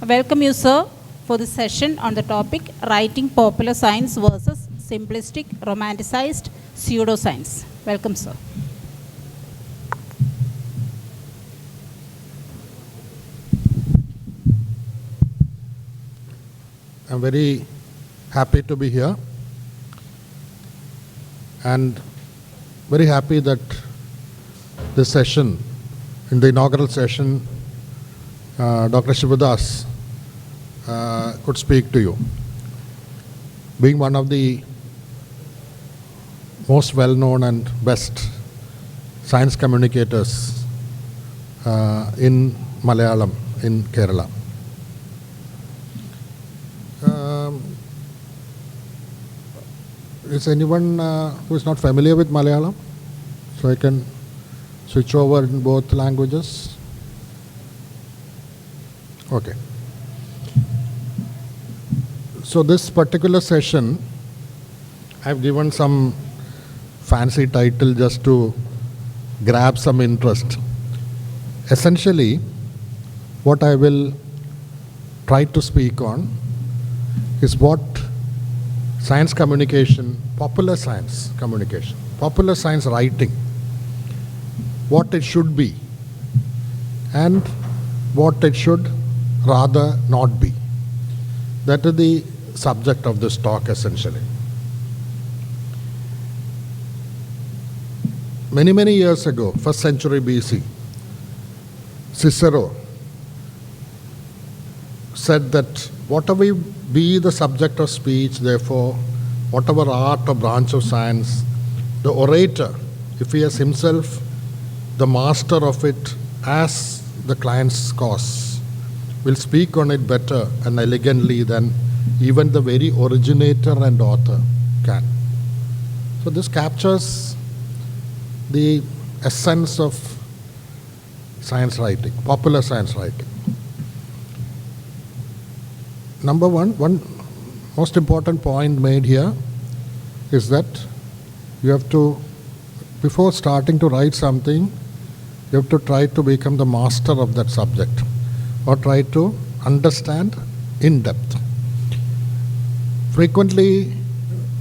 Welcome you, sir, for this session on the topic Writing Popular Science versus Simplistic, Romanticized, Pseudoscience. Welcome, sir. I'm very happy to be here and very happy that this session, in the inaugural session, Dr. Shivadas could speak to you. Being one of the most well-known and best science communicators in Malayalam, in Kerala. Is anyone who is not familiar with Malayalam? So I can switch over in both languages. Okay. So this particular session, I've given some fancy title just to grab some interest. Essentially, what I will try to speak on is what science communication, popular science communication, popular science writing, what it should be and what it should rather not be. That is the subject of this talk essentially. Many years ago, 1st century BC, Cicero said that whatever be the subject of speech, therefore, whatever art or branch of science, the orator, if he is himself the master of it as the client's cause, will speak on it better and elegantly than even the very originator and author can. So this captures the essence of science writing, popular science writing. Number one most important point made here is that you have to, before starting to write something, you have to try to become the master of that subject or try to understand in depth. Frequently,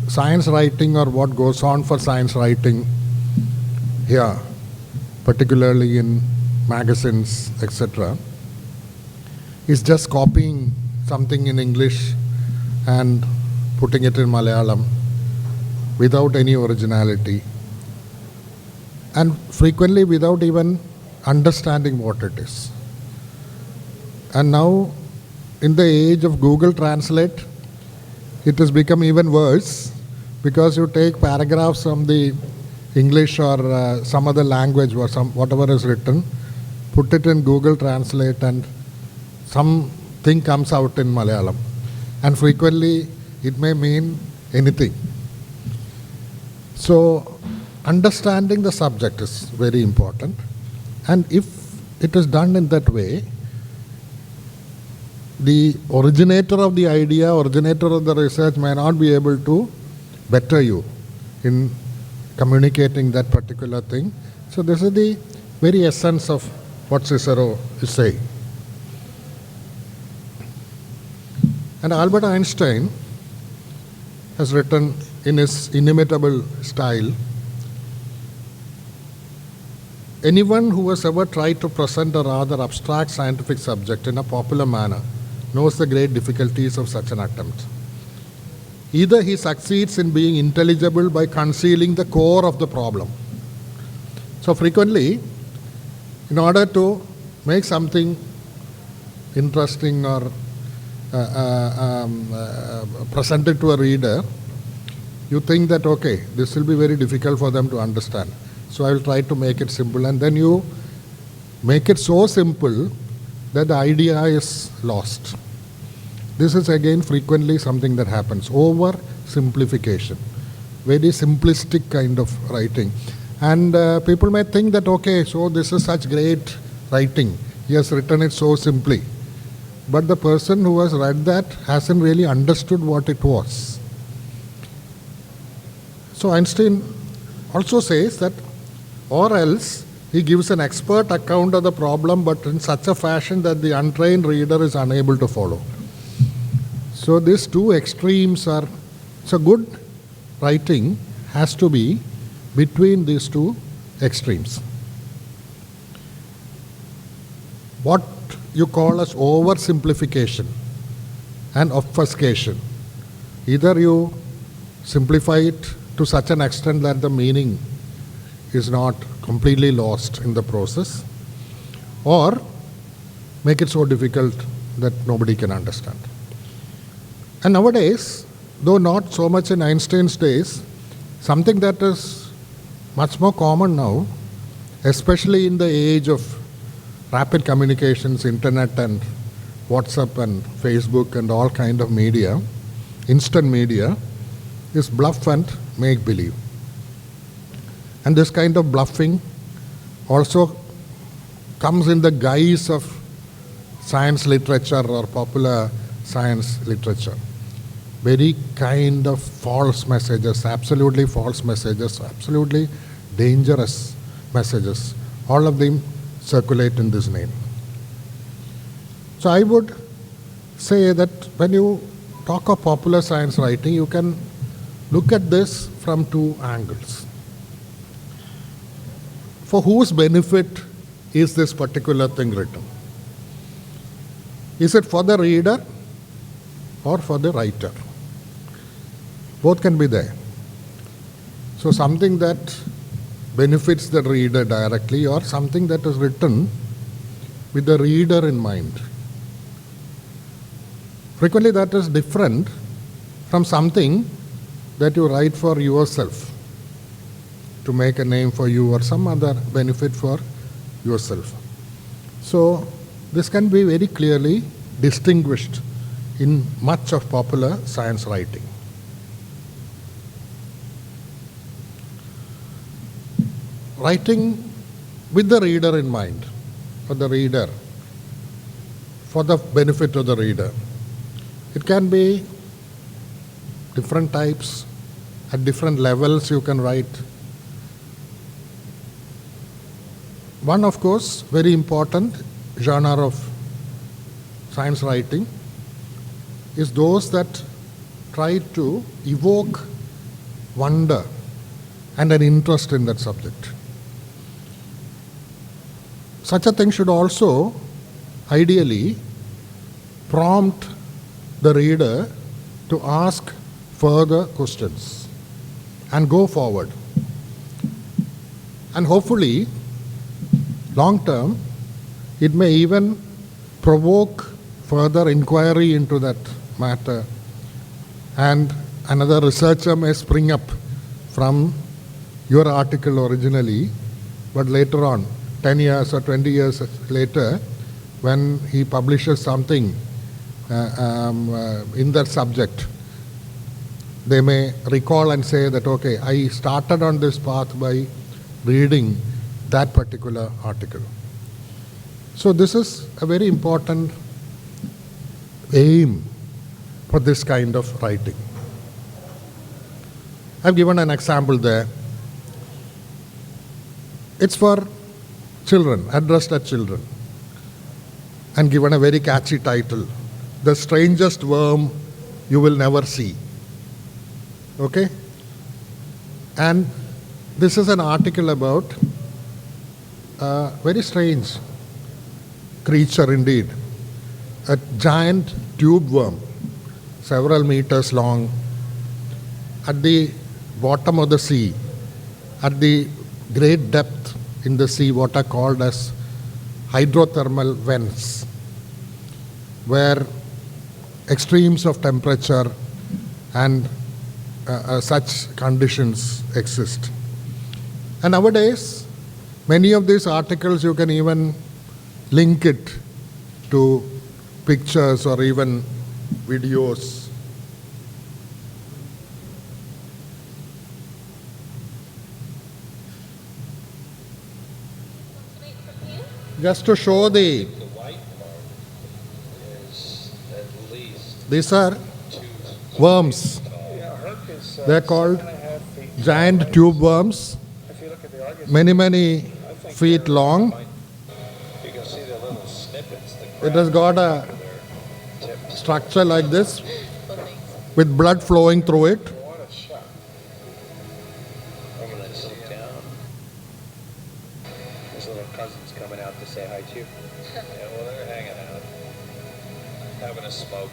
science writing or what goes on for science writing here, particularly in magazines, etc., is just copying something in English and putting it in Malayalam without any originality and frequently without even understanding what it is. And now, in the age of Google Translate, it has become even worse because you take paragraphs from the English or some other language or whatever is written, put it in Google Translate and something comes out in Malayalam. And frequently, it may mean anything. So, understanding the subject is very important. And if it is done in that way, the originator of the idea, originator of the research may not be able to better you in communicating that particular thing. So this is the very essence of what Cicero is saying. And Albert Einstein has written in his inimitable style, anyone who has ever tried to present a rather abstract scientific subject in a popular manner knows the great difficulties of such an attempt. Either he succeeds in being intelligible by concealing the core of the problem. So frequently, in order to make something interesting or presented to a reader, you think that, okay, this will be very difficult for them to understand. So I will try to make it simple, and then you make it so simple that the idea is lost. This is again frequently something that happens, over simplification, very simplistic kind of writing. And people may think that, okay, so this is such great writing, he has written it so simply. But the person who has read that hasn't really understood what it was. So Einstein also says that, or else He gives an expert account of the problem, but in such a fashion that the untrained reader is unable to follow. So these two extremes are, so good writing has to be between these two extremes. What you call as oversimplification and obfuscation. Either you simplify it to such an extent that the meaning is not completely lost in the process, or make it so difficult that nobody can understand. And nowadays, though not so much in Einstein's days, something that is much more common now, especially in the age of rapid communications, internet and WhatsApp and Facebook and all kind of media, instant media, is bluff and make-believe. And this kind of bluffing also comes in the guise of science literature or popular science literature. Very kind of false messages, absolutely false messages, absolutely dangerous messages. All of them circulate in this name. So I would say that when you talk of popular science writing, you can look at this from two angles. For whose benefit is this particular thing written? Is it for the reader or for the writer? Both can be there. So something that benefits the reader directly, or something that is written with the reader in mind. Frequently that is different from something that you write for yourself, to make a name for you or some other benefit for yourself. So this can be very clearly distinguished in much of popular science writing. Writing with the reader in mind, for the reader, for the benefit of the reader. It can be different types, at different levels you can write. One, of course, very important genre of science writing is those that try to evoke wonder and an interest in that subject. Such a thing should also ideally prompt the reader to ask further questions and go forward. And hopefully, long term, it may even provoke further inquiry into that matter, and another researcher may spring up from your article originally, but later on, 10 years or 20 years later, when he publishes something in that subject, they may recall and say that, okay, I started on this path by reading that particular article. So this is a very important aim for this kind of writing. I've given an example there. It's for children, addressed at children, and given a very catchy title, The Strangest Worm You Will Never See. Okay? And this is an article about a very strange creature indeed, a giant tube worm, several meters long, at the bottom of the sea, at the great depth in the sea, what are called as hydrothermal vents, where extremes of temperature and such conditions exist. And nowadays, many of these articles you can even link it to pictures or even videos. Just to show the white part is at least these are worms. They're called giant tube worms. if you look at the Argus, Many feet long. You can see the little snippets. It has got a Tips. structure like this with blood flowing through it. What a shot. I'm going to sit down. His little cousin's coming out to say hi to you. Yeah, well, they're hanging out. Having a smoke.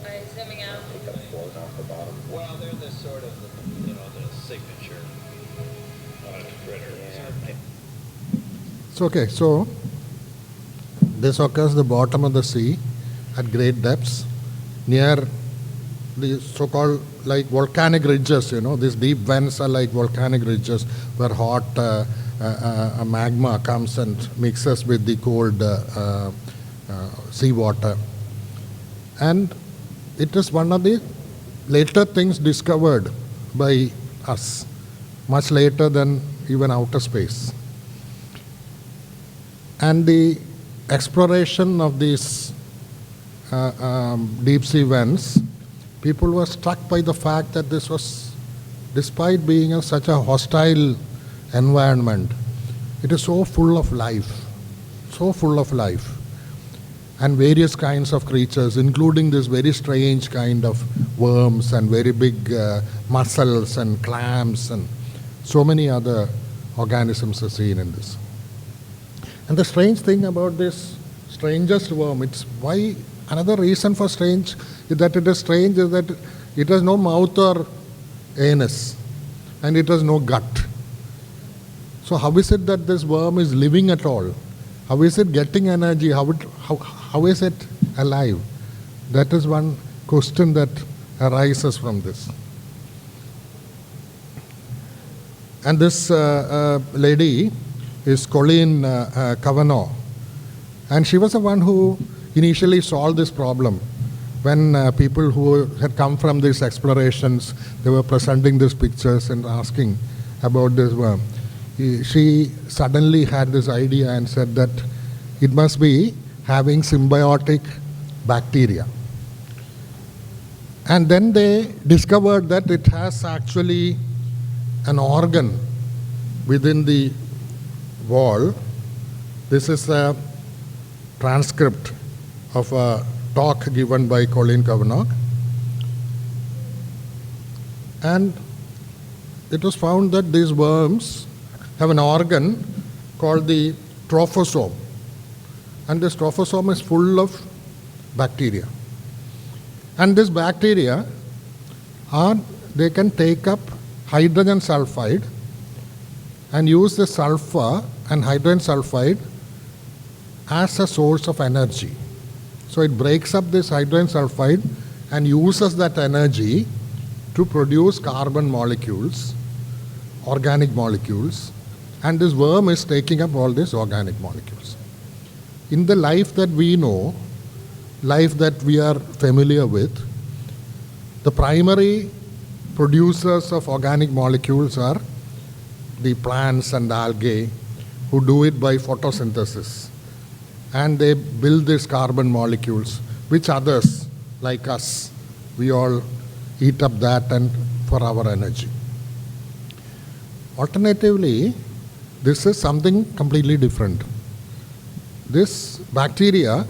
By zooming out. They got floating off the bottom. Well, they're the sort of, the signature critter. Yeah. So, okay, so this occurs the bottom of the sea at great depths near the so-called like volcanic ridges, these deep vents are like volcanic ridges where hot magma comes and mixes with the cold seawater. And it is one of the later things discovered by us, much later than even outer space. And the exploration of these deep sea vents, people were struck by the fact that this was, despite being such a hostile environment, it is so full of life, and various kinds of creatures, including this very strange kind of worms and very big mussels and clams and so many other organisms are seen in this. And the strange thing about this strangest worm, it's why another reason for strange is that it is strange is that it has no mouth or anus and it has no gut. So how is it that this worm is living at all? How is it getting energy? How is it alive? That is one question that arises from this. And this lady is Colleen Kavanagh. And she was the one who initially solved this problem. When people who had come from these explorations, they were presenting these pictures and asking about this worm. She suddenly had this idea and said that it must be having symbiotic bacteria. And then they discovered that it has actually an organ within the wall. This is a transcript of a talk given by Colleen Kavanagh. And it was found that these worms have an organ called the trophosome. And this trophosome is full of bacteria. And this bacteria they can take up hydrogen sulfide and use the sulfur and hydrogen sulfide as a source of energy. So it breaks up this hydrogen sulfide and uses that energy to produce carbon molecules, organic molecules, and this worm is taking up all these organic molecules. In the life that we know, life that we are familiar with, the primary producers of organic molecules are the plants and algae who do it by photosynthesis. And they build these carbon molecules, which others, like us, we all eat up that and for our energy. Alternatively, this is something completely different. This bacteria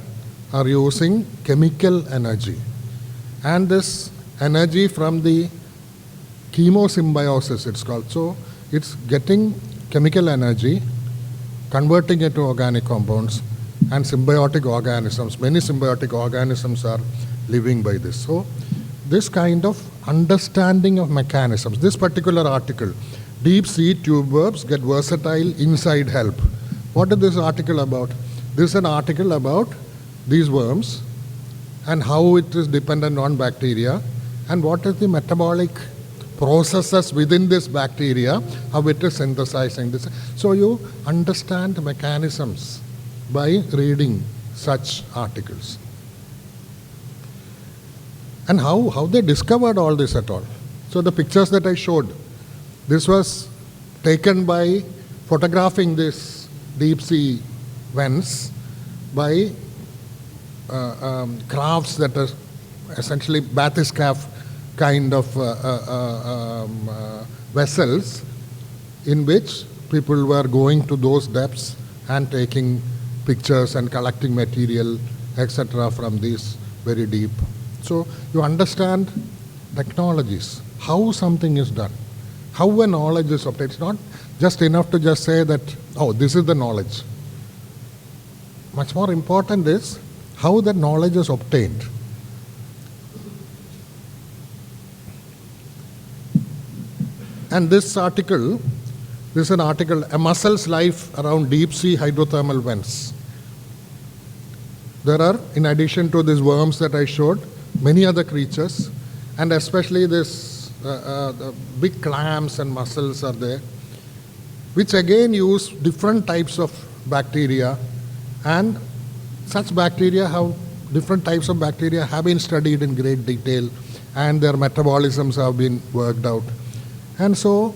are using chemical energy. And this energy from the chemosymbiosis, it's called. So it's getting chemical energy, converting it to organic compounds, and symbiotic organisms. Many symbiotic organisms are living by this. So this kind of understanding of mechanisms, this particular article, deep sea tube worms get versatile inside help. What is this article about? This is an article about these worms and how it is dependent on bacteria and what is the metabolic processes within this bacteria, how it is synthesizing this. So you understand mechanisms by reading such articles. And how they discovered all this at all. So the pictures that I showed, this was taken by photographing this deep sea vents by crafts that are essentially bathyscaphe kind of vessels in which people were going to those depths and taking pictures and collecting material, etc., from these very deep. So you understand technologies, how something is done, how a knowledge is obtained. It's not just enough to just say that, oh, this is the knowledge. Much more important is how that knowledge is obtained. And this article, this is an article, A Muscle's Life Around Deep Sea Hydrothermal Vents. There are, in addition to these worms that I showed, many other creatures, and especially this the big clams and mussels are there, which again use different types of bacteria, and such bacteria have, different types of bacteria have been studied in great detail, and their metabolisms have been worked out. And so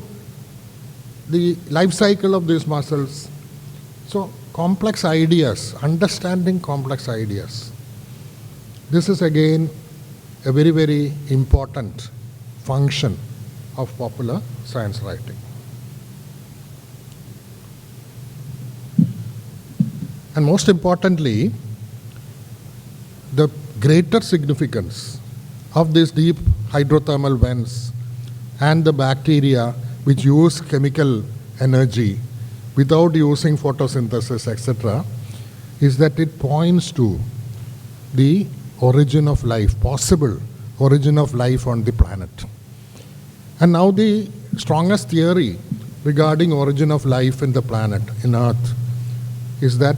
the life cycle of these mussels, so complex ideas, understanding complex ideas. This is again a very, very important function of popular science writing. And most importantly, the greater significance of these deep hydrothermal vents and the bacteria which use chemical energy without using photosynthesis, etc., is that it points to the origin of life, possible origin of life on the planet. And now the strongest theory regarding origin of life in the planet, in Earth, is that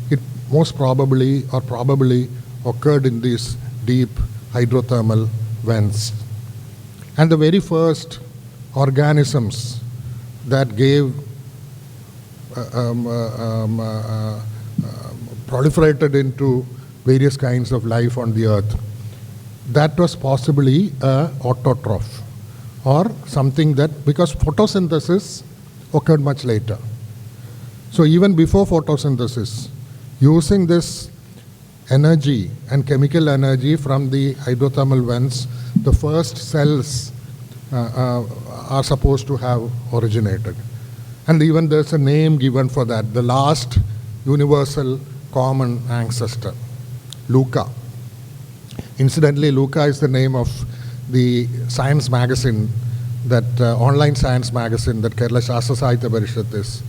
it most probably or probably occurred in these deep hydrothermal vents. And the very first organisms that gave proliferated into various kinds of life on the earth, that was possibly a autotroph, or something that, because photosynthesis occurred much later. So even before photosynthesis, using this energy and chemical energy from the hydrothermal vents, the first cells are supposed to have originated. And even there's a name given for that, the last universal common ancestor, Luca. Incidentally, Luca is the name of the science magazine, that online science magazine that Kerala Shastra Sahitya Parishad is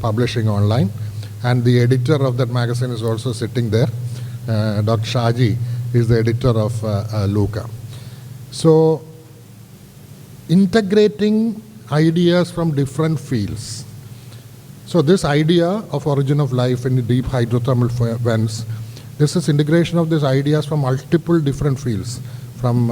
publishing online. And the editor of that magazine is also sitting there. Dr. Shaji is the editor of Luca. So, integrating ideas from different fields. So this idea of origin of life in the deep hydrothermal vents, this is integration of these ideas from multiple different fields, from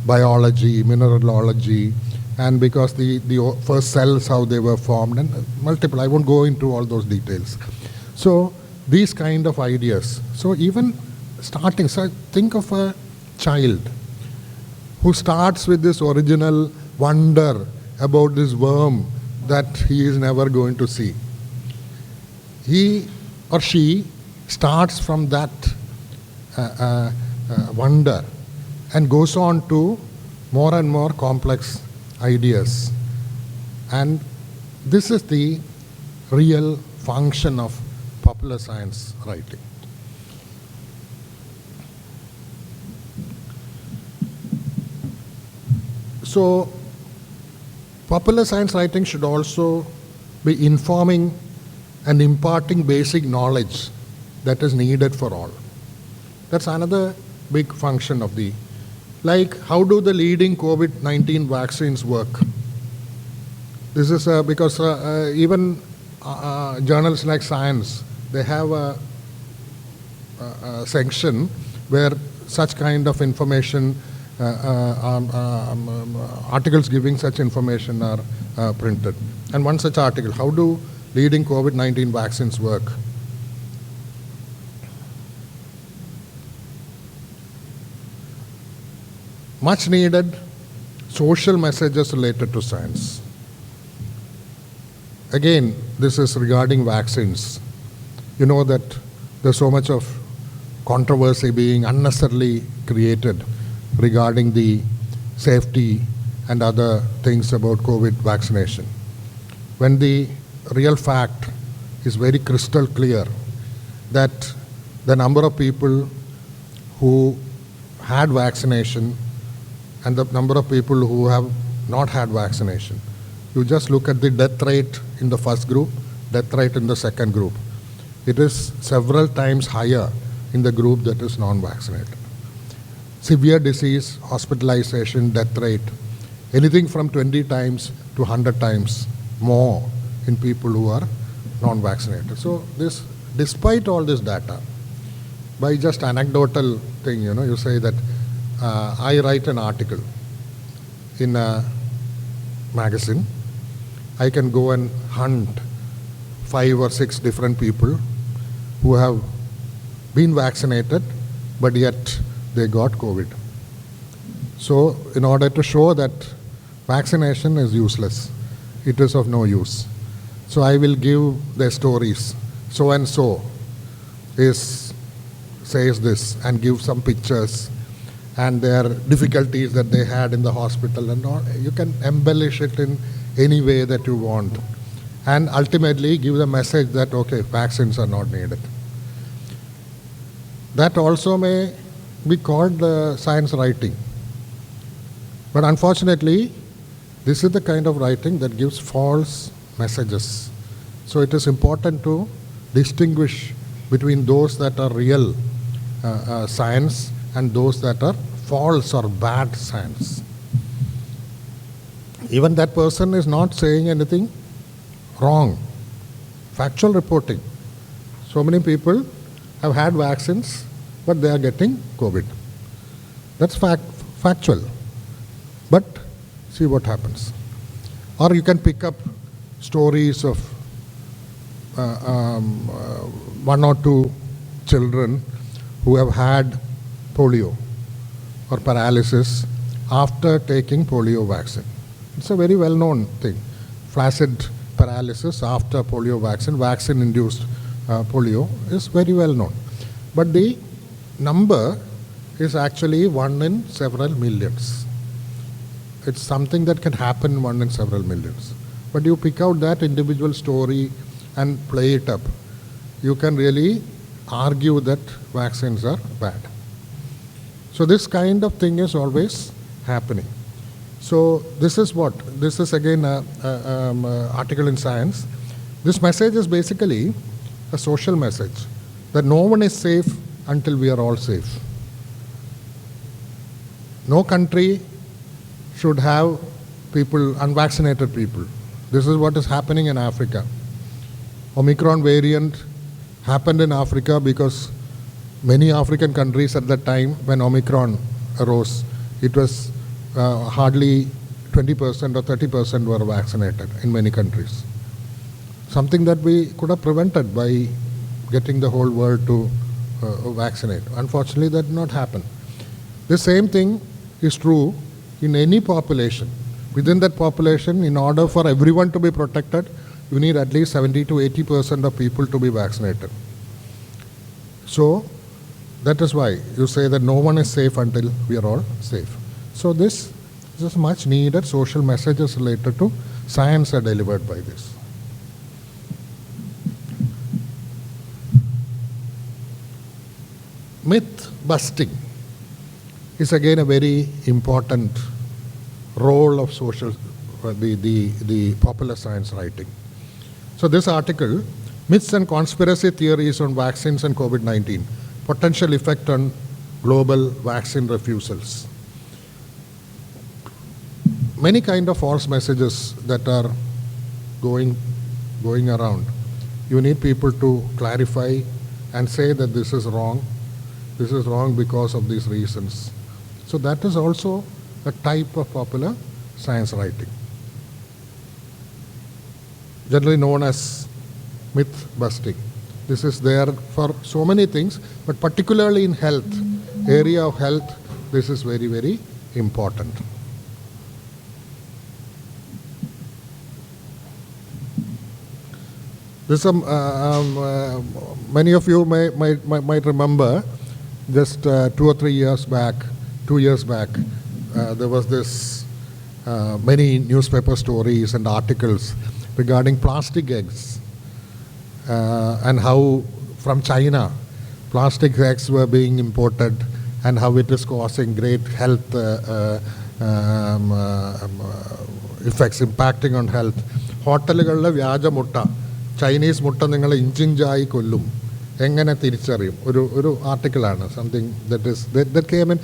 biology, mineralogy, and because the first cells, how they were formed, and multiple, I won't go into all those details. So these kind of ideas. So even starting, so think of a child who starts with this original wonder about this worm that he is never going to see. He or she starts from that wonder and goes on to more and more complex ideas. And this is the real function of popular science writing. So, popular science writing should also be informing and imparting basic knowledge that is needed for all. That's another big function of the, like how do the leading COVID-19 vaccines work? This is because even journals like Science, they have a section where such kind of information, articles giving such information are printed. And one such article, how do leading COVID-19 vaccines work? Much needed social messages related to science. Again, this is regarding vaccines. You know that there's so much of controversy being unnecessarily created regarding the safety and other things about COVID vaccination, when the real fact is very crystal clear that the number of people who had vaccination and the number of people who have not had vaccination. You just look at the death rate in the first group, death rate in the second group. It is several times higher in the group that is non-vaccinated. Severe disease, hospitalization, death rate, anything from 20 times to 100 times more in people who are non-vaccinated. So this, despite all this data, by just anecdotal thing, you say that I write an article in a magazine, I can go and hunt 5 or 6 different people who have been vaccinated, but yet they got COVID. So in order to show that vaccination is useless, it is of no use. So I will give their stories. So and so says this, and give some pictures and their difficulties that they had in the hospital and all. You can embellish it in any way that you want. And ultimately give the message that, okay, vaccines are not needed. That also may be called science writing. But unfortunately, this is the kind of writing that gives false messages. So it is important to distinguish between those that are real science and those that are false or bad science. Even that person is not saying anything wrong. Factual reporting. So many people have had vaccines, but they are getting COVID. That's factual. But see what happens. Or you can pick up stories of 1 or 2 children who have had polio or paralysis after taking polio vaccine. It's a very well-known thing. Flaccid paralysis after polio vaccine, vaccine-induced polio is very well known. But the number is actually 1 in several millions. It's something that can happen 1 in several millions. But you pick out that individual story and play it up, you can really argue that vaccines are bad. So this kind of thing is always happening. So this is what? This is again an article in Science. This message is basically a social message that no one is safe until we are all safe. No country should have people, unvaccinated people. This is what is happening in Africa. Omicron variant happened in Africa because many African countries at that time when Omicron arose, it was hardly 20% or 30% were vaccinated in many countries. Something that we could have prevented by getting the whole world to vaccinate. Unfortunately, that did not happen. The same thing is true in any population. Within that population, in order for everyone to be protected, you need at least 70 to 80% of people to be vaccinated. So that is why you say that no one is safe until we are all safe. So this is much needed social messages related to science are delivered by this. Myth busting is again a very important role of social, the popular science writing. So this article, Myths and Conspiracy Theories on Vaccines and COVID-19, Potential Effect on Global Vaccine Refusals. Many kind of false messages that are going around. You need people to clarify and say that this is wrong. This is wrong because of these reasons. So that is also a type of popular science writing, generally known as myth busting. This is there for so many things, but particularly in health, area of health, this is very, very important. This many of you might remember just 2 or 3 years back, 2 years back, there was this many newspaper stories and articles regarding plastic eggs and how from China plastic eggs were being imported and how it is causing great health effects, impacting on health. ഹോട്ടലുകളിലെ വ്യാജ മുട്ട, Chinese മുട്ട നിങ്ങൾ ഇഞ്ചിഞ്ചായി കൊല്ലും, എങ്ങനെ തിരിച്ചറിയും? ഒരു ആർട്ടിക്കിളാണ്, something that came in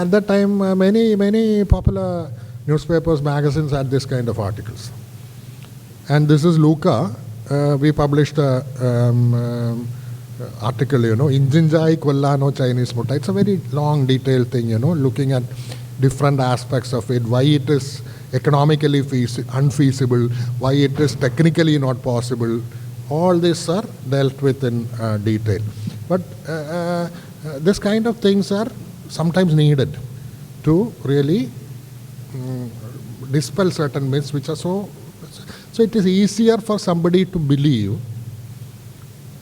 at that time. Many popular newspapers, magazines had this kind of articles. And this is Luca. We published a article, Injinjai Kollano Chinese Mutta. It's a very long, detailed thing, looking at different aspects of it, why it is economically unfeasible, why it is technically not possible. All these are dealt with in detail. But this kind of things are sometimes needed to really dispel certain myths which are so it is easier for somebody to believe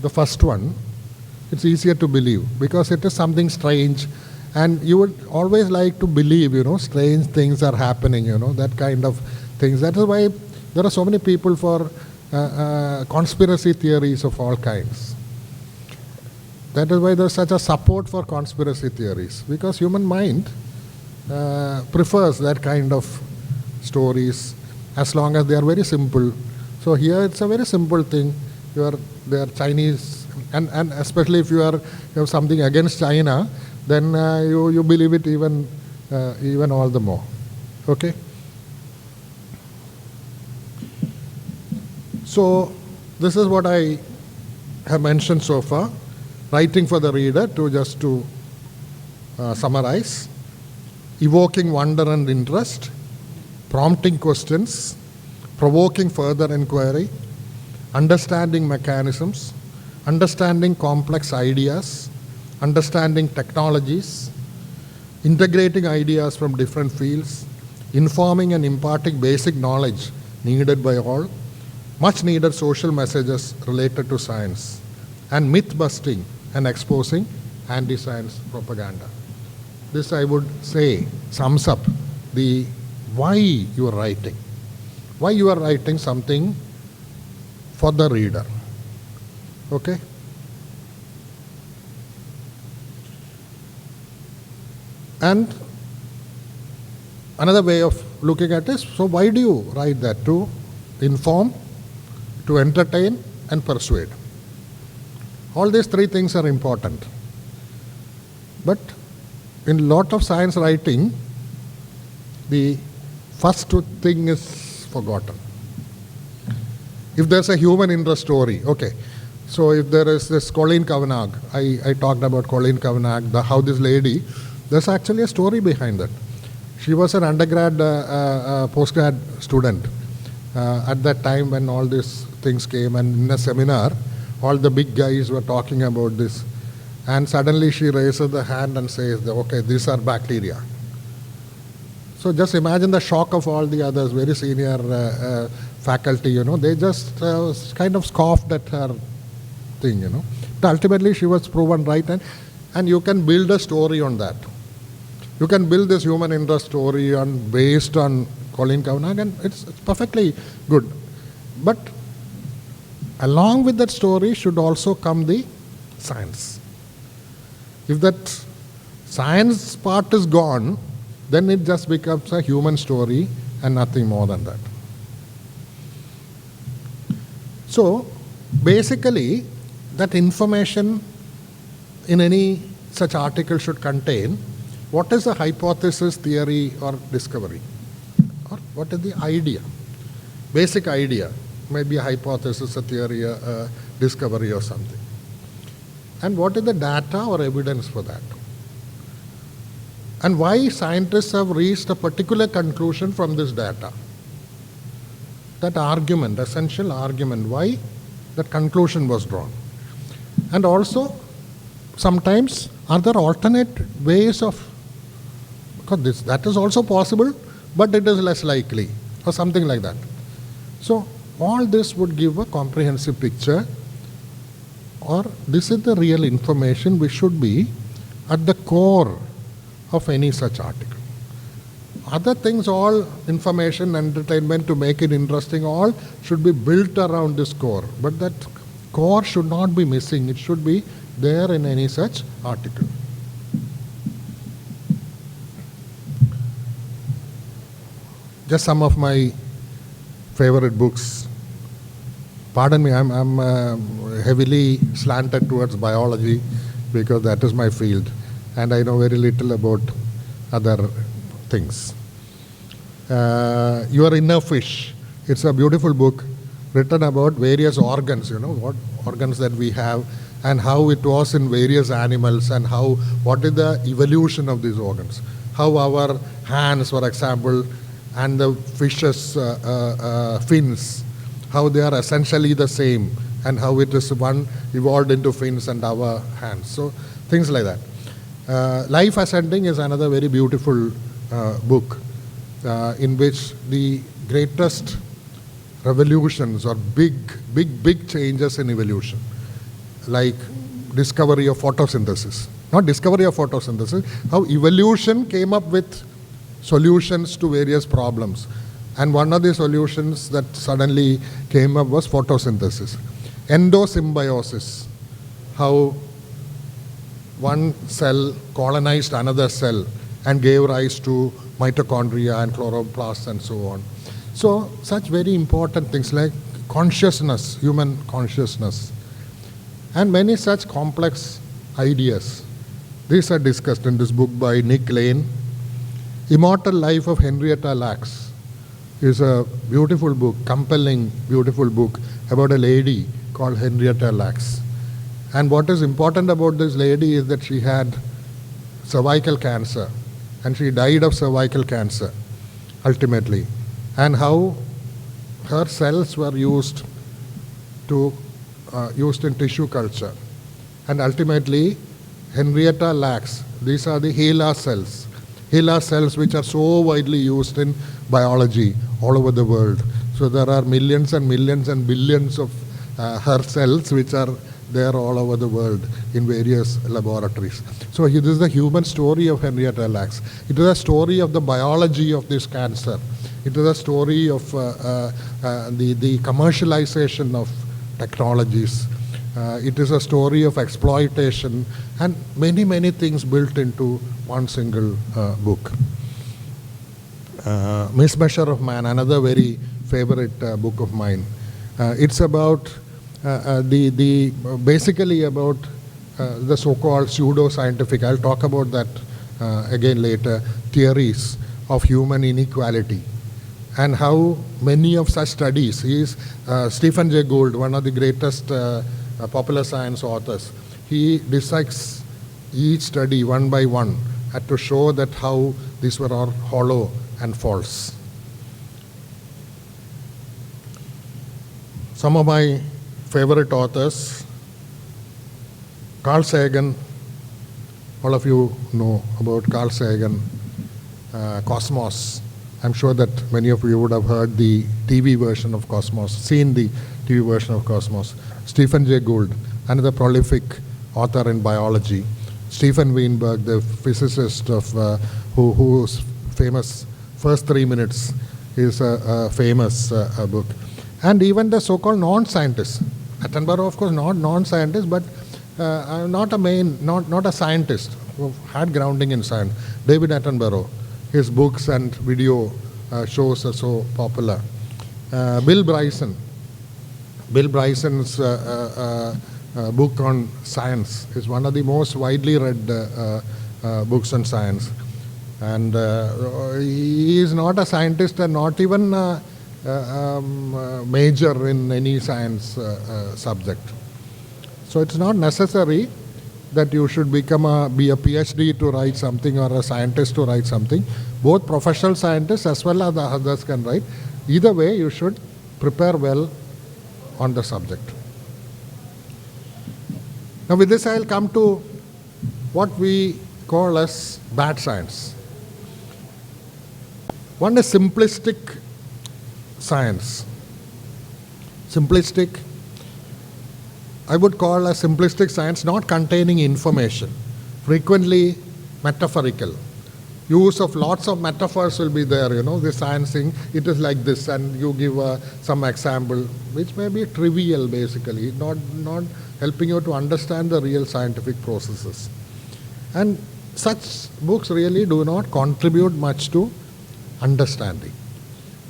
the first one. It's easier to believe because it is something strange, and you would always like to believe, strange things are happening, that kind of things. That is why there are so many people for conspiracy theories of all kinds. That is why there's such a support for conspiracy theories, because human mind prefers that kind of stories as long as they are very simple. So here it's a very simple thing. They are Chinese, and especially if you have something against China, then you believe it even all the more. Okay. So this is what I have mentioned so far. Writing for the reader, to summarize: evoking wonder and interest, prompting questions, provoking further inquiry, understanding mechanisms, understanding complex ideas, understanding technologies, integrating ideas from different fields, informing and imparting basic knowledge needed by all, much needed social messages related to science, and myth busting and exposing anti-science propaganda. This, I would say, sums up the why you are writing. Why you are writing something for the reader. Okay? And another way of looking at this, so why do you write that? To inform, to entertain, and persuade. All these three things are important. But in a lot of science writing, the first thing is forgotten. If there's a human interest story, okay. So if there is this Colleen Kavanagh, I talked about Colleen Kavanagh, how this lady, there's actually a story behind that. She was an undergrad, postgrad student at that time when all these things came, and in a seminar, all the big guys were talking about this, and suddenly she raises the hand and says, okay, these are bacteria. So just imagine the shock of all the others, very senior faculty, they just kind of scoffed at her thing, But ultimately she was proven right, and you can build a story on that. You can build this human interest story based on Colleen Kavanagh, and it's perfectly good. But along with that story should also come the science. If that science part is gone, then it just becomes a human story and nothing more than that. So basically, that information in any such article should contain what is the hypothesis, theory, or discovery, or what is the idea, basic idea. Maybe a hypothesis, a theory, a discovery, or something. And what is the data or evidence for that? And why scientists have reached a particular conclusion from this data. That argument, essential argument, why that conclusion was drawn. And also, sometimes, are there alternate ways of, because that is also possible, but it is less likely, or something like that. So, all this would give a comprehensive picture, or this is the real information which should be at the core of any such article. other things, all information, entertainment to make it interesting, all should be built around this core. But that core should not be missing. It should be there in any such article. Just some of my favorite books. Pardon me, I'm heavily slanted towards biology because that is my field, and I know very little about other things. Your Inner Fish. It's a beautiful book written about various organs, what organs that we have and how it was in various animals and what is the evolution of these organs. How our hands, for example, and the fish's fins, how they are essentially the same, and how it is one evolved into fins and our hands. So things like that. Life Ascending is another very beautiful book in which the greatest revolutions or big changes in evolution, like discovery of photosynthesis. Not discovery of photosynthesis, how evolution came up with solutions to various problems. And one of the solutions that suddenly came up was photosynthesis. Endosymbiosis, how one cell colonized another cell and gave rise to mitochondria and chloroplasts and so on. So such very important things like consciousness, human consciousness, and many such complex ideas. These are discussed in this book by Nick Lane. Immortal Life of Henrietta Lacks is a beautiful book, compelling, beautiful book about a lady called Henrietta Lacks. And what is important about this lady is that she had cervical cancer, and she died of cervical cancer ultimately, and how her cells were used in tissue culture. And ultimately, Henrietta Lacks, these are the HeLa cells. HeLa cells which are so widely used in biology all over the world. So there are millions and millions and billions of her cells which are there all over the world in various laboratories. So this is the human story of Henrietta Lacks. It is a story of the biology of this cancer. It is a story of the commercialization of technologies. It is a story of exploitation and many, many things built into one single book. Mismeasure of Man, another very favorite book of mine. It's about basically about the so-called pseudoscientific, I'll talk about that again later, theories of human inequality, and how many of such studies, Stephen Jay Gould, one of the greatest popular science authors, he dissects each study one by one to show that how these were all hollow and false. Some of my favorite authors, Carl Sagan, all of you know about Carl Sagan, Cosmos. I'm sure that many of you would have heard the TV version of Cosmos, seen the TV version of Cosmos. Stephen Jay Gould, another prolific author in biology. Stephen Weinberg, the physicist of whose famous First 3 Minutes is a famous book. And even the so-called non-scientists. Attenborough, of course, not non-scientist, but not a scientist who had grounding in science. David Attenborough, his books and video shows are so popular. Bill Bryson's book on science is one of the most widely read books on science. And he is not a scientist and not even a major in any science subject. So it's not necessary that you should be a PhD to write something or a scientist to write something. Both professional scientists as well as the others can write. Either way, you should prepare well on the subject. Now with this, I'll come to what we call as bad science. One is simplistic science. Simplistic, I would call a simplistic science not containing information, frequently metaphorical. use of lots of metaphors will be there, the science thing, it is like this, and you give some example, which may be trivial basically, not helping you to understand the real scientific processes. And such books really do not contribute much to understanding.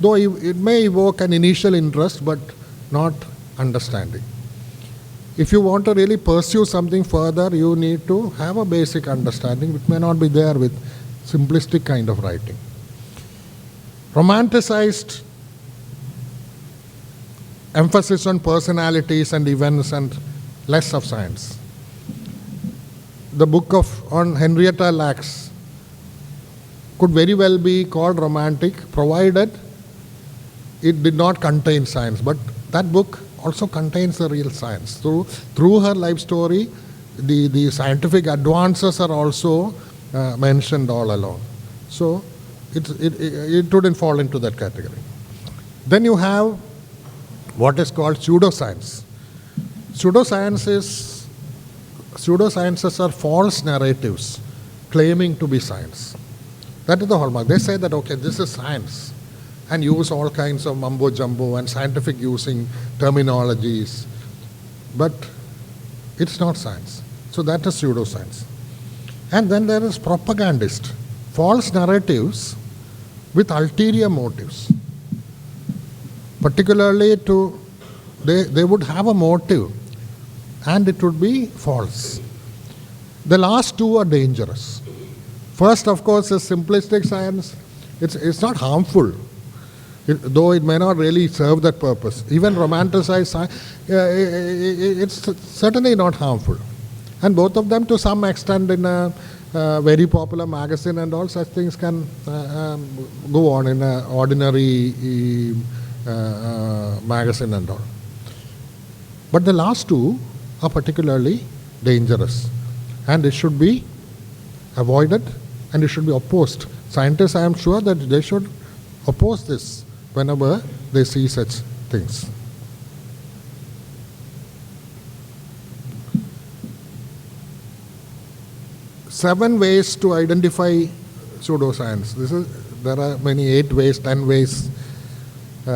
Though it may evoke an initial interest, but not understanding. If you want to really pursue something further, you need to have a basic understanding, which may not be there with simplistic kind of writing. Romanticized emphasis on personalities and events and less of science. The book on Henrietta Lacks could very well be called romantic, provided it did not contain science. But that book also contains the real science. Through her life story, the scientific advances are also mentioned all along. So it wouldn't fall into that category. Then you have what is called pseudoscience. Pseudosciences are false narratives claiming to be science. That is the hallmark. They say that, okay, this is science, and use all kinds of mumbo jumbo and scientific using terminologies, but it's not science. So that is pseudoscience. And then there is propagandist, false narratives with ulterior motives. Particularly they would have a motive, and it would be false. The last two are dangerous. First, of course, is simplistic science. It's not harmful, though it may not really serve that purpose. Even romanticized science, it's certainly not harmful. And both of them, to some extent, in a very popular magazine and all such things can go on in an ordinary magazine and all. But the last two are particularly dangerous, and it should be avoided, and it should be opposed. Scientists, I am sure that they should oppose this whenever they see such things. Seven ways to identify pseudoscience. There are many, 8 ways, 10 ways. There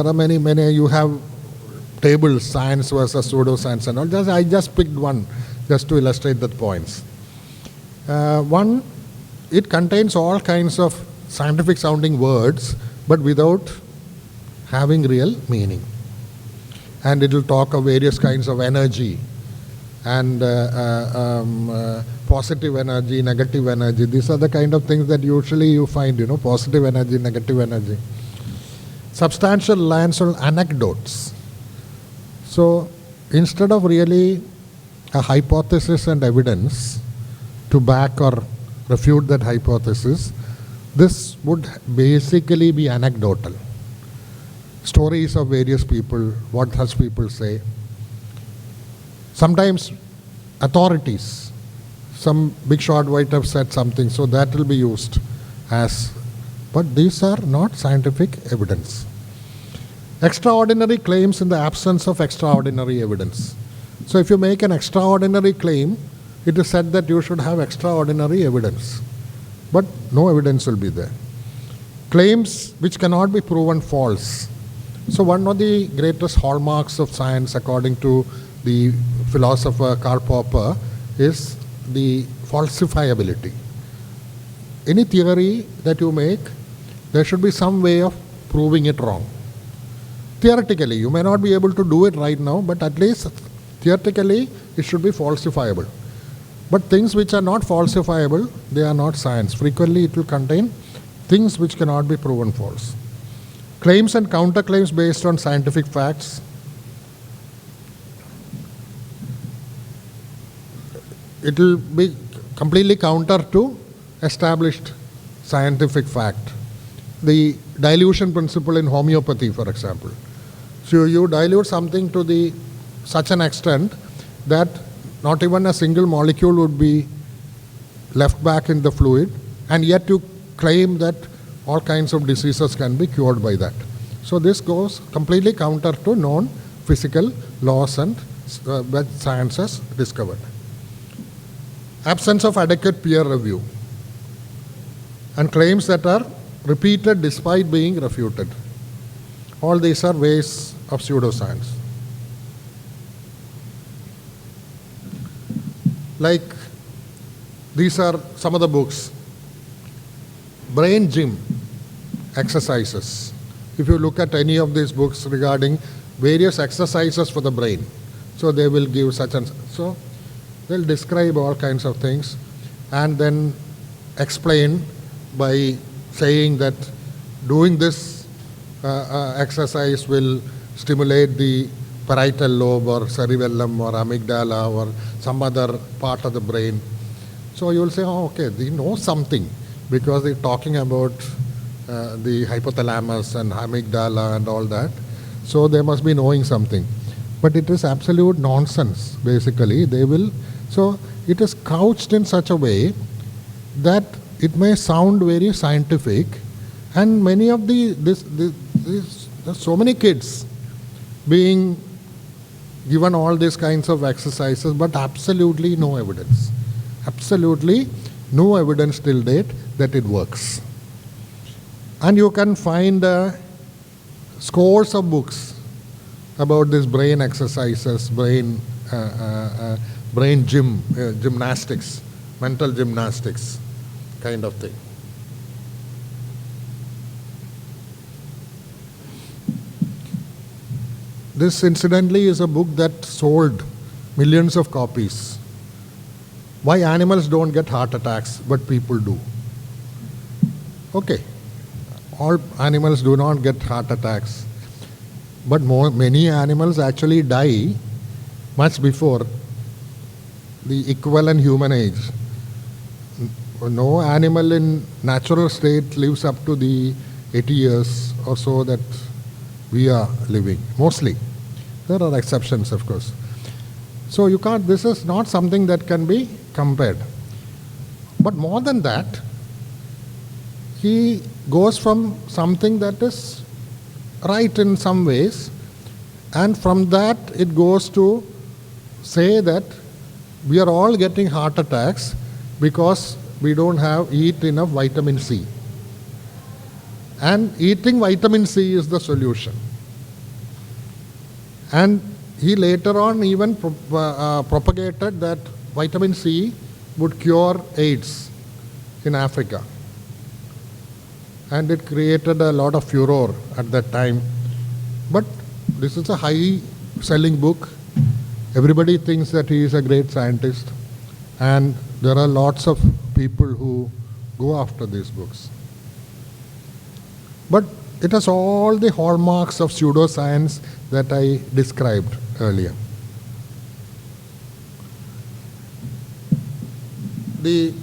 are many. You have tables, science versus pseudoscience and all. I just picked one just to illustrate the points. One, it contains all kinds of scientific sounding words, but without having real meaning. And it will talk of various kinds of energy, and positive energy, negative energy. These are the kind of things that usually you find, positive energy, negative energy. Substantial reliance on anecdotes. So instead of really a hypothesis and evidence to back or refute that hypothesis, this would basically be anecdotal. Stories of various people, what such people say. Sometimes authorities, some big shot might have said something, so that will be used as, but these are not scientific evidence. Extraordinary claims in the absence of extraordinary evidence. So if you make an extraordinary claim, it is said that you should have extraordinary evidence, but no evidence will be there. Claims which cannot be proven false. So one of the greatest hallmarks of science, according to the philosopher Karl Popper, is the falsifiability. Any theory that you make, there should be some way of proving it wrong. Theoretically, you may not be able to do it right now, but at least theoretically, it should be falsifiable. But things which are not falsifiable, they are not science. Frequently, it will contain things which cannot be proven false. Claims and counterclaims based on scientific facts. It will be completely counter to established scientific fact. The dilution principle in homeopathy, for example. So you dilute something to such an extent that not even a single molecule would be left back in the fluid, and yet you claim that all kinds of diseases can be cured by that. So this goes completely counter to known physical laws and that science has discovered. absence of adequate peer review, and claims that are repeated despite being refuted. All these are ways of pseudoscience. Like, these are some of the books. Brain gym exercises. If you look at any of these books regarding various exercises for the brain, so they will give such and so they'll describe all kinds of things and then explain by saying that doing this exercise will stimulate the parietal lobe or cerebellum or amygdala or some other part of the brain. So you will say, oh, okay, they know something because they're talking about the hypothalamus and amygdala and all that. So they must be knowing something. But it is absolute nonsense, basically. So it is couched in such a way that it may sound very scientific, and many of there's so many kids being given all these kinds of exercises, but absolutely no evidence. Absolutely no evidence till date that it works. And you can find scores of books about this brain exercises, brain gymnastics, mental gymnastics kind of thing. This, incidentally, is a book that sold millions of copies. Why animals don't get heart attacks, but people do. Okay, all animals do not get heart attacks, but many animals actually die much before the equivalent human age. No animal in natural state lives up to the 80 years or so that we are living, mostly. There are exceptions, of course. So you can't, this is not something that can be compared. But more than that, he goes from something that is right in some ways, and from that it goes to say that we are all getting heart attacks because we don't eat enough vitamin C. And eating vitamin C is the solution. And he later on even propagated that vitamin C would cure AIDS in Africa. And it created a lot of furor at that time. But this is a high-selling book. Everybody thinks that he is a great scientist. And there are lots of people who go after these books. But it has all the hallmarks of pseudoscience that I described earlier. The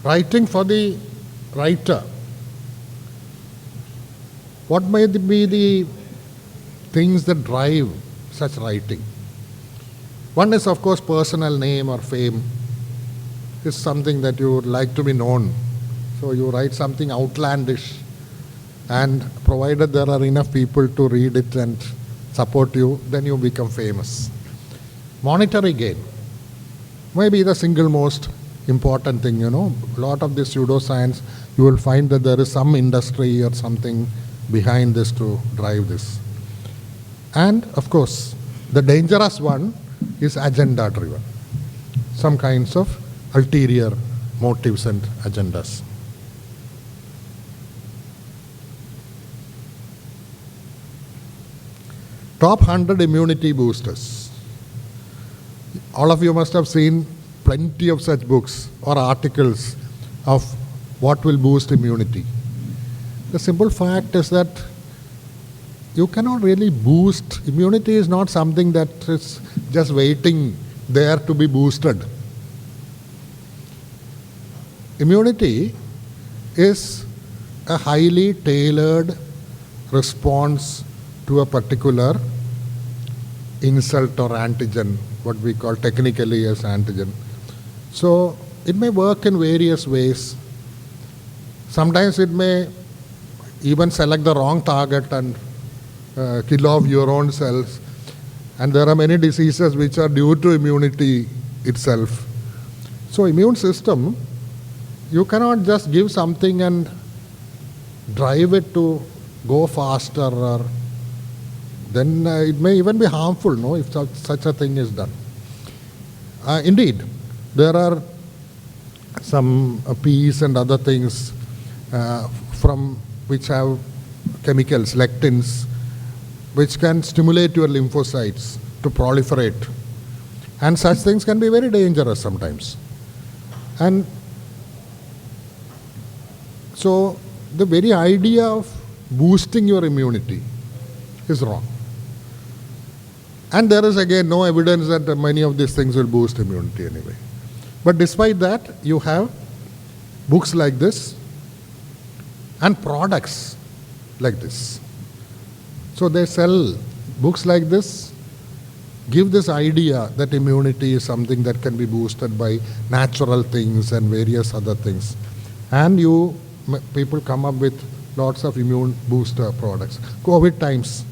writing for the writer. What may be the things that drive such writing? One is, of course, personal name or fame. It's something that you would like to be known. So you write something outlandish, and provided there are enough people to read it and support you, then you become famous. Monetary gain may be the single most important thing, A lot of this pseudoscience, you will find that there is some industry or something behind this to drive this. And, of course, the dangerous one is agenda-driven. Some kinds of ulterior motives and agendas. Top 100 immunity boosters. All of you must have seen plenty of such books or articles of what will boost immunity. The simple fact is that you cannot really boost. Immunity is not something that is just waiting there to be boosted. Immunity is a highly tailored response to a particular insult or antigen, what we call technically as antigen. So it may work in various ways. Sometimes it may even select the wrong target and kill off your own cells. And there are many diseases which are due to immunity itself. So immune system, you cannot just give something and drive it to go faster, or then it may even be harmful, no, if such a thing is done. Indeed, there are some peas and other things from which have chemicals, lectins, which can stimulate your lymphocytes to proliferate. And such things can be very dangerous sometimes. And so the very idea of boosting your immunity is wrong. And there is again no evidence that many of these things will boost immunity anyway. But despite that, you have books like this and products like this. So they sell books like this, give this idea that immunity is something that can be boosted by natural things and various other things. And people come up with lots of immune booster products. COVID times,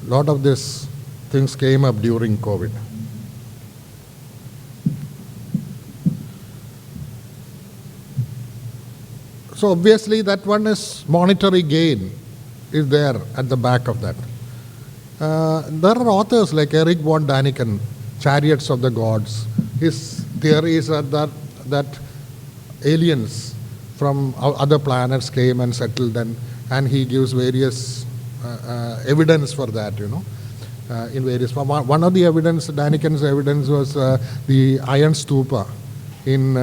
a lot of these things came up during COVID. So obviously that one is monetary gain is there at the back of that. There are authors like Erich von Däniken, Chariots of the Gods. His theories are that aliens from other planets came and settled, and he gives various evidence for that, in various form. One of the evidence, Däniken's evidence, was the Iron Stupa in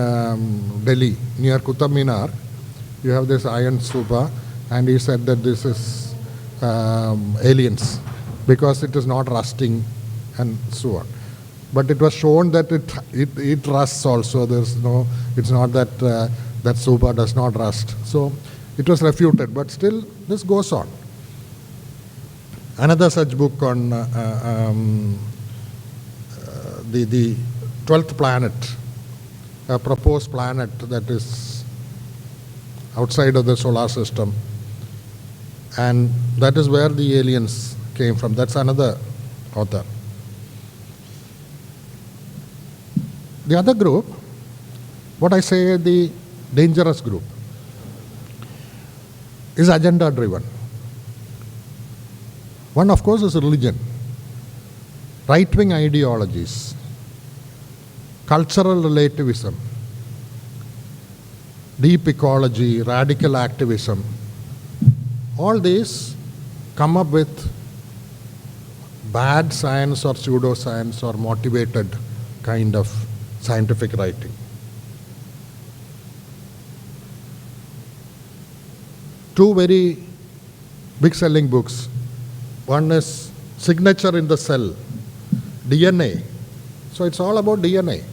Delhi, near Qutub Minar. You have this Iron Stupa, and he said that this is aliens, because it is not rusting and so on. But it was shown that it rusts also. It's not that that stupa does not rust. So it was refuted, but still this goes on. Another such book on the 12th planet, a proposed planet that is outside of the solar system, and that is where the aliens came from. That's another author. The other group, what I say the dangerous group, is agenda driven. One, of course, is religion, right-wing ideologies, cultural relativism, deep ecology, radical activism. All these come up with bad science or pseudoscience or motivated kind of scientific writing. Two very big selling books. One is Signature in the Cell, DNA. So it's all about DNA.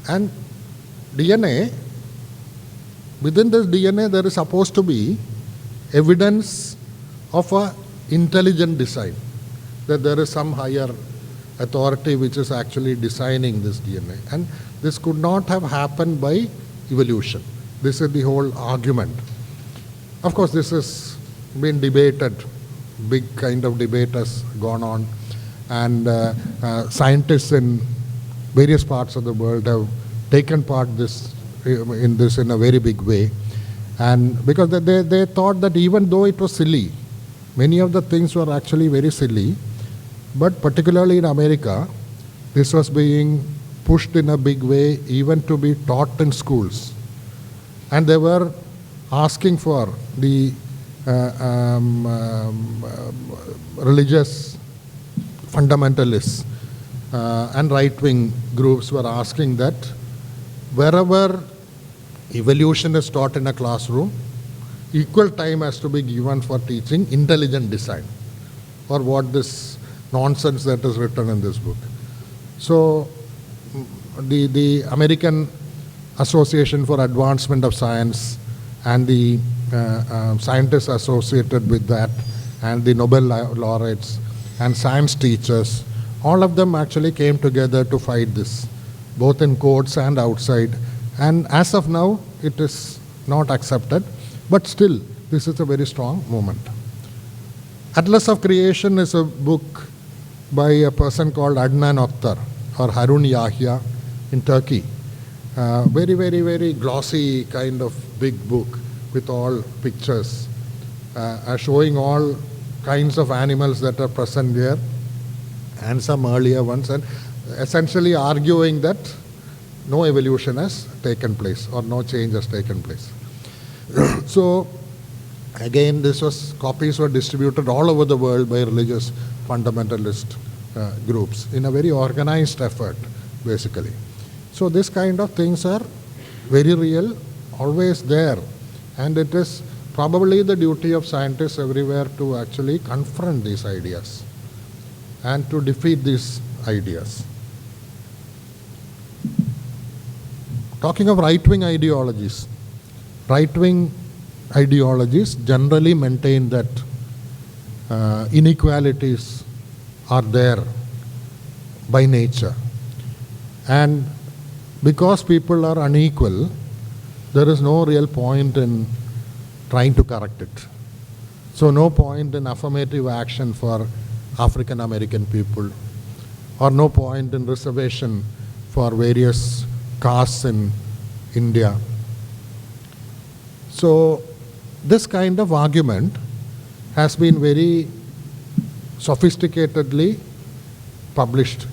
And DNA, within this DNA there is supposed to be evidence of a intelligent design, that there is some higher authority which is actually designing this DNA. And this could not have happened by evolution. This is the whole argument. Of course, this has been debated, big kind of debate has gone on, and scientists in various parts of the world have taken part in this in a very big way. And because they thought that even though it was silly, many of the things were actually very silly, but particularly in America, this was being pushed in a big way, even to be taught in schools. And they were asking for the religious fundamentalists and right-wing groups were asking that wherever evolution is taught in a classroom, equal time has to be given for teaching intelligent design, or what this nonsense that is written in this book. So the American Association for Advancement of Science and the scientists associated with that, and the Nobel laureates and science teachers, all of them actually came together to fight this, both in courts and outside. And as of now, it is not accepted, but still This is a very strong movement. Atlas of Creation is a book by a person called Adnan Oktar or Harun Yahya in Turkey. Very, very, very glossy kind of big book with all pictures showing all kinds of animals that are present there and some earlier ones, and essentially arguing that no evolution has taken place or no change has taken place. So again, copies were distributed all over the world by religious fundamentalist groups in a very organized effort, basically. So this kind of things are very real, always there, and it is probably the duty of scientists everywhere to actually confront these ideas and to defeat these ideas. Talking of right-wing ideologies generally maintain that inequalities are there by nature. And because people are unequal, there is no real point in trying to correct it. So no point in affirmative action for African American people, or no point in reservation for various castes in India. So this kind of argument has been very sophisticatedly published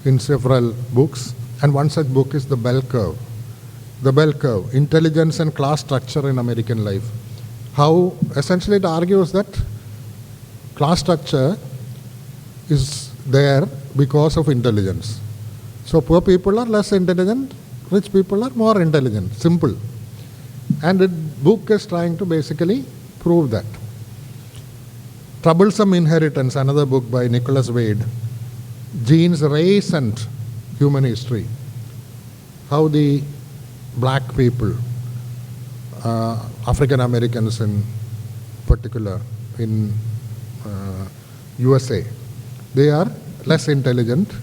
in several books, and one such book is The Bell Curve. The Bell Curve, Intelligence and Class Structure in American Life. How essentially it argues that class structure is there because of intelligence. So poor people are less intelligent, rich people are more intelligent, simple. And the book is trying to basically prove that. Troublesome Inheritance, another book by Nicholas Wade. Genes, Race and Human History. How the black people, African Americans in particular, in USA, they are less intelligent,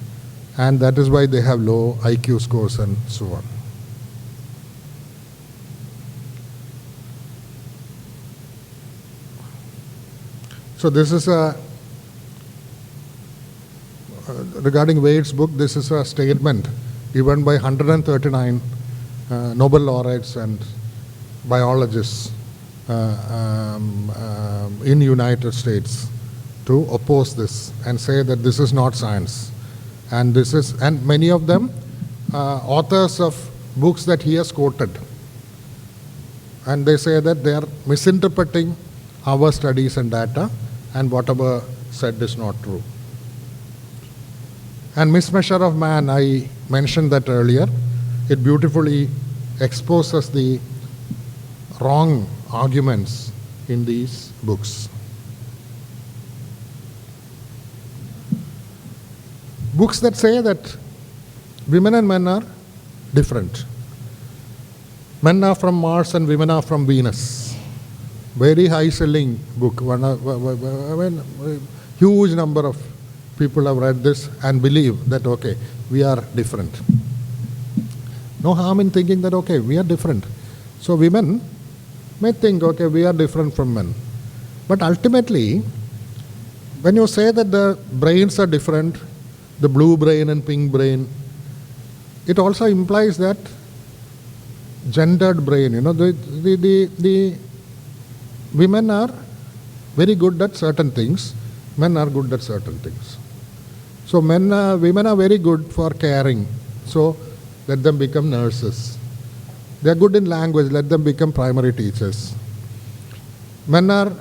and that is why they have low IQ scores and so on. So this is regarding Wade's book, this is a statement given by 139 Nobel laureates and biologists in United States to oppose this and say that this is not science. And many of them authors of books that he has quoted. And they say that they are misinterpreting our studies and data, and whatever said is not true. And Mismeasure of Man, I mentioned that earlier. It beautifully exposes the wrong arguments in these books. Books that say that women and men are different. Men are from Mars and women are from Venus. Very high-selling book. Huge number of people have read this and believe that, okay, we are different. No harm in thinking that, okay, we are different. So women may think, okay, we are different from men. But ultimately, when you say that the brains are different, the blue brain and pink brain, it also implies that gendered brain, the women are very good at certain things, men are good at certain things. So women are very good for caring, so let them become nurses. They are good in language, let them become primary teachers. Men are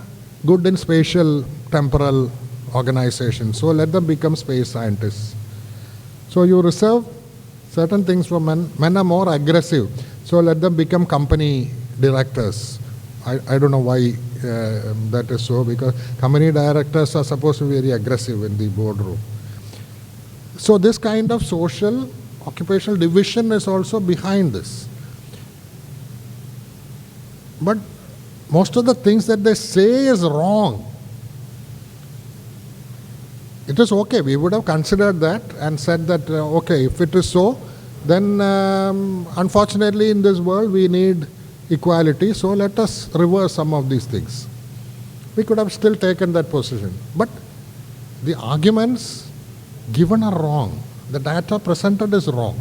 good in spatial, temporal organization, so let them become space scientists. So you reserve certain things for men. Men are more aggressive, so let them become company directors. I don't know why that is so, because company directors are supposed to be very aggressive in the boardroom. So this kind of social, occupational division is also behind this. But most of the things that they say is wrong. It is okay, we would have considered that and said that, okay, if it is so, then unfortunately in this world we need equality, so let us reverse some of these things. We could have still taken that position. But the arguments given are wrong. The data presented is wrong.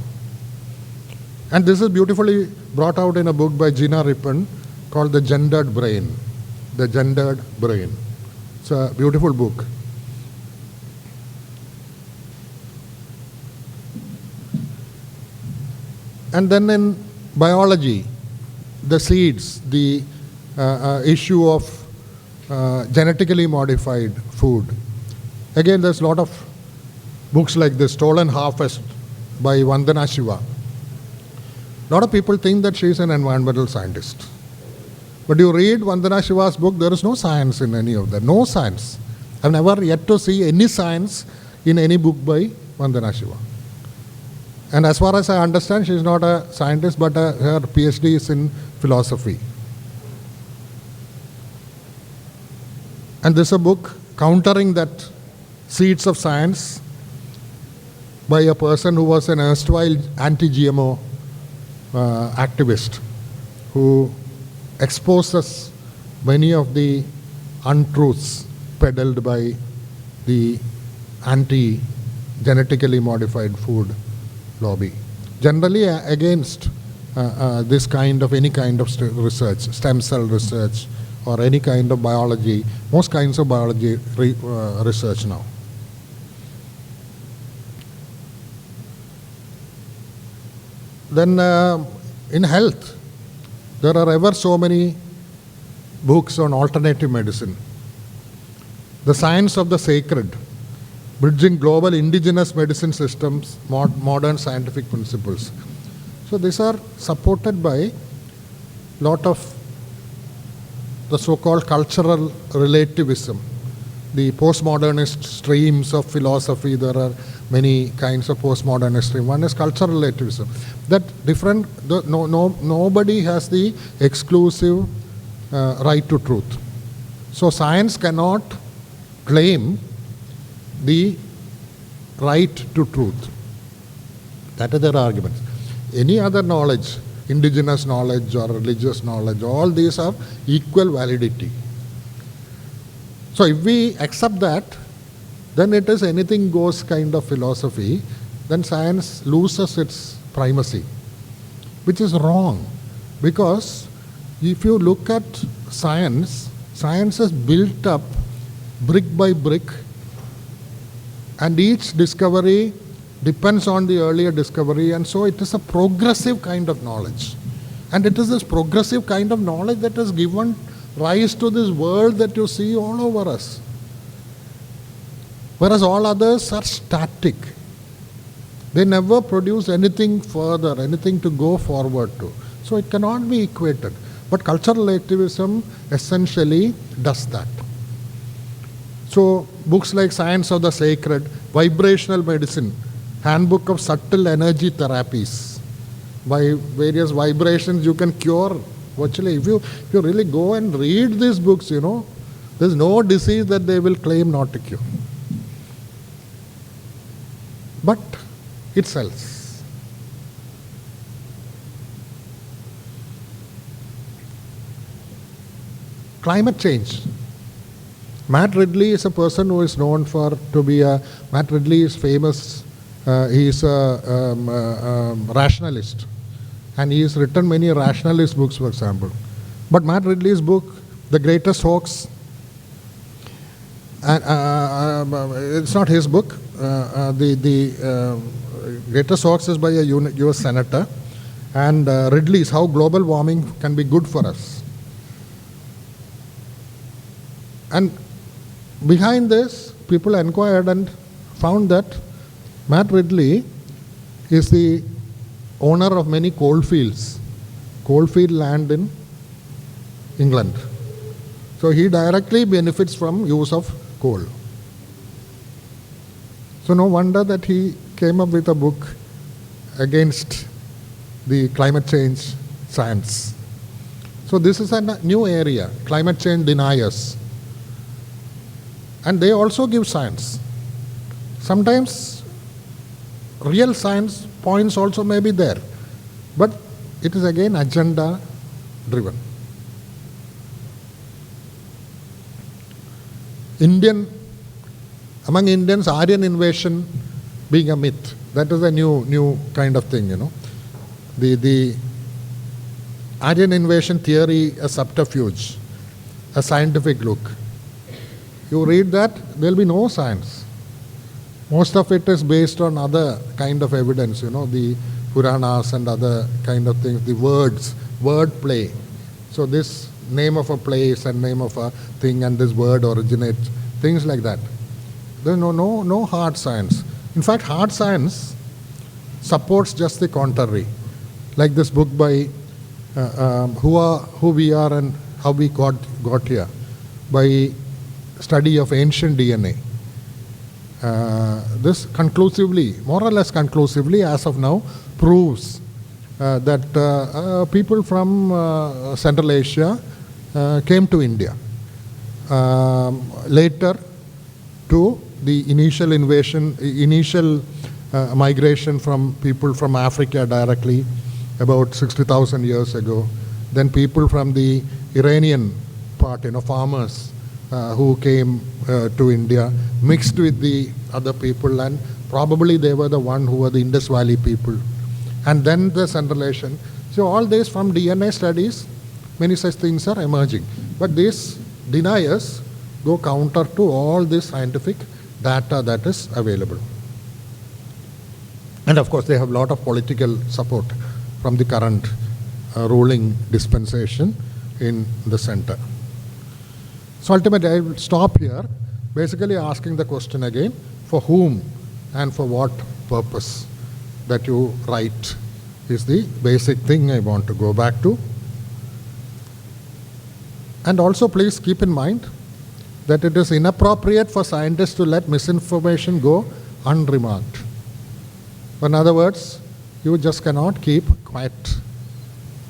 And this is beautifully brought out in a book by Gina Rippon called The Gendered Brain. The Gendered Brain. It's a beautiful book. And then in biology, the seeds, the issue of genetically modified food. Again, there's a lot of books like this, Stolen Harvest by Vandana Shiva. A lot of people think that she's an environmental scientist. But you read Vandana Shiva's book, there is no science in any of that. No science. I've never yet to see any science in any book by Vandana Shiva. And as far as I understand, she's not a scientist, but her PhD is in philosophy. And there's a book countering that seeds of science by a person who was an erstwhile anti-GMO activist who exposes many of the untruths peddled by the anti-genetically modified food lobby. Generally against this kind of, any kind of research, stem cell research or any kind of biology, most kinds of biology research now. Then in health, there are ever so many books on alternative medicine. The Science of the Sacred, Bridging Global Indigenous Medicine Systems, Modern Scientific Principles. So these are supported by a lot of the so-called cultural relativism, the postmodernist streams of philosophy. There are many kinds of postmodernist streams. One is cultural relativism. That different, nobody has the exclusive right to truth. So science cannot claim the right to truth. That is their argument. Any other knowledge, indigenous knowledge or religious knowledge, all these have equal validity. So if we accept that, then it is anything goes kind of philosophy, then science loses its primacy, which is wrong. Because if you look at science, science is built up brick by brick, and each discovery depends on the earlier discovery, and so it is a progressive kind of knowledge. And it is this progressive kind of knowledge that has given rise to this world that you see all over us. Whereas all others are static. They never produce anything further, anything to go forward to. So it cannot be equated. But cultural relativism essentially does that. So books like Science of the Sacred, Vibrational Medicine, Handbook of Subtle Energy Therapies. By various vibrations you can cure. Virtually, if you really go and read these books, there's no disease that they will claim not to cure. But it sells. Climate change. Matt Ridley is a person who is known Matt Ridley is famous. He is a rationalist. And he has written many rationalist books, for example. But Matt Ridley's book, The Greatest Hoax, it's not his book. The Greatest Hoax is by a US senator. And Ridley's How Global Warming Can Be Good for Us. And behind this, people inquired and found that Matt Ridley is the owner of many coalfield land in England. So he directly benefits from use of coal. So no wonder that he came up with a book against the climate change science. So this is a new area, climate change deniers. And they also give science. Sometimes real science points also may be there. But it is again agenda driven. Among Indians, Aryan invasion being a myth, that is a new kind of thing, The Aryan invasion theory, a subterfuge, a scientific look. You read that, there will be no science. Most of it is based on other kind of evidence, the Puranas and other kind of things, the word play. So this name of a place and name of a thing and this word originates, things like that. There is no hard science. In fact, hard science supports just the contrary. Like this book by Who We Are and How We Got Here, by study of ancient DNA. This conclusively, more or less conclusively, as of now, proves that people from Central Asia came to India. Later, to the initial migration from people from Africa directly, about 60,000 years ago. Then people from the Iranian part, farmers who came to India, mixed with the other people, and probably they were the one who were the Indus Valley people. And then the Central Asian. So all this from DNA studies, many such things are emerging. But these deniers go counter to all this scientific data that is available. And of course, they have a lot of political support from the current ruling dispensation in the center. So ultimately, I will stop here, basically asking the question again, for whom and for what purpose that you write is the basic thing I want to go back to. And also please keep in mind that it is inappropriate for scientists to let misinformation go unremarked. In other words, you just cannot keep quiet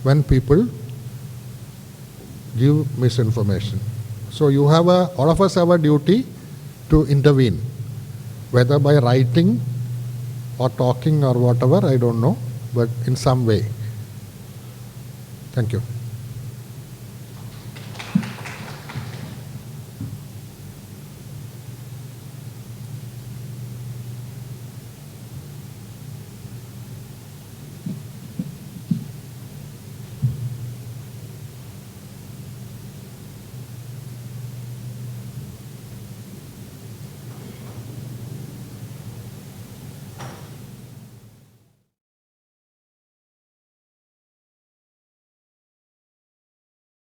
when people give misinformation. So all of us have a duty to intervene, whether by writing or talking or whatever, I don't know, but in some way. Thank you.